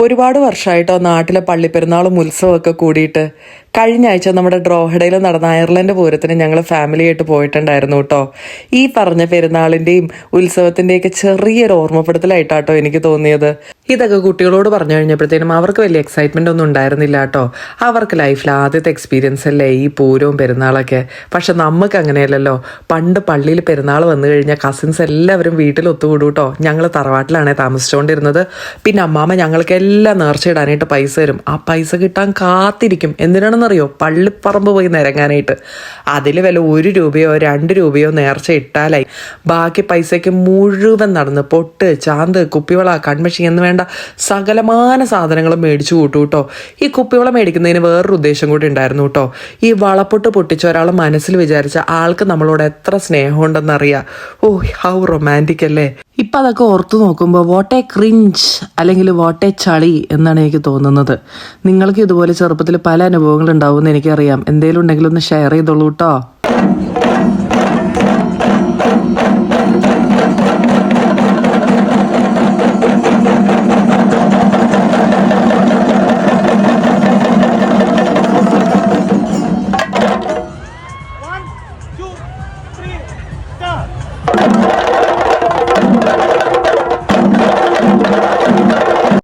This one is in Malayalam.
ഒരുപാട് വർഷമായിട്ടോ നാട്ടിലെ പള്ളിപ്പെരുന്നാളും ഉത്സവമൊക്കെ കൂടിയിട്ട്. കഴിഞ്ഞ ആഴ്ച നമ്മുടെ ഡ്രോഹഡയിൽ നടന്ന അയർലൻഡ് പൂരത്തിന് ഞങ്ങൾ ഫാമിലിയായിട്ട് പോയിട്ടുണ്ടായിരുന്നു കേട്ടോ. ഈ പറഞ്ഞ പെരുന്നാളിൻ്റെയും ഉത്സവത്തിൻ്റെയൊക്കെ ചെറിയൊരു ഓർമ്മപ്പെടുത്തലായിട്ടാട്ടോ എനിക്ക് തോന്നിയത്. ഇതൊക്കെ കുട്ടികളോട് പറഞ്ഞു കഴിഞ്ഞപ്പോഴത്തേനും അവർക്ക് വലിയ എക്സൈറ്റ്മെൻ്റ് ഒന്നും ഉണ്ടായിരുന്നില്ല കേട്ടോ. അവർക്ക് ലൈഫിൽ ആദ്യത്തെ എക്സ്പീരിയൻസ് അല്ലേ ഈ പൂരവും പെരുന്നാളൊക്കെ. പക്ഷെ നമുക്ക് അങ്ങനെയല്ലല്ലോ. പണ്ട് പള്ളിയിൽ പെരുന്നാൾ വന്നു കഴിഞ്ഞാൽ കസിൻസ് എല്ലാവരും വീട്ടിൽ ഒത്തുകൂടും കേട്ടോ. ഞങ്ങൾ തറവാട്ടിലാണ് താമസിച്ചുകൊണ്ടിരുന്നത്. പിന്നെ അമ്മാമ്മ ഞങ്ങൾക്കെല്ലാം നേർച്ചയിടാനായിട്ട് പൈസ തരും. ആ പൈസ കിട്ടാൻ കാത്തിരിക്കും. എന്തിനാണെന്നറിയോ? പള്ളിപ്പറമ്പ് പോയി നിരങ്ങാനായിട്ട്. അതിൽ വില 1 രൂപയോ 2 രൂപയോ നേർച്ച ഇട്ടാലായി. ബാക്കി പൈസയ്ക്ക് മുഴുവൻ നടന്ന് പൊട്ട്, ചാന്ത്, കുപ്പിവള, കൺമഷി എന്ന് വേണ്ട സകലമാന സാധനങ്ങളും മേടിച്ചു കൂട്ടു കേട്ടോ. ഈ കുപ്പിവള മേടിക്കുന്നതിന് വേറൊരു ഉദ്ദേശം കൂടി ഉണ്ടായിരുന്നു കേട്ടോ. ഈ വളപ്പൊട്ട് പൊട്ടിച്ച ഒരാൾ മനസ്സിൽ വിചാരിച്ച ആൾക്ക് നമ്മളോട് എത്ര സ്നേഹമുണ്ടെന്നറിയാം. ഓ, ഹൗ റൊമാൻറ്റിക് അല്ലേ. ഇപ്പം അതൊക്കെ ഓർത്തു നോക്കുമ്പോൾ വാട്ട് എ ക്രിഞ്ച് അല്ലെങ്കിൽ വാട്ട് എ ചളി എന്നാണ് എനിക്ക് തോന്നുന്നത്. നിങ്ങൾക്ക് ഇതുപോലെ ചെറുപ്പത്തിൽ പല അനുഭവങ്ങൾ ഉണ്ടാവുമെന്ന് എനിക്കറിയാം. എന്തെങ്കിലും ഉണ്ടെങ്കിൽ ഒന്ന് ഷെയർ ചെയ്തോളൂ കേട്ടോ. One, two, three, start.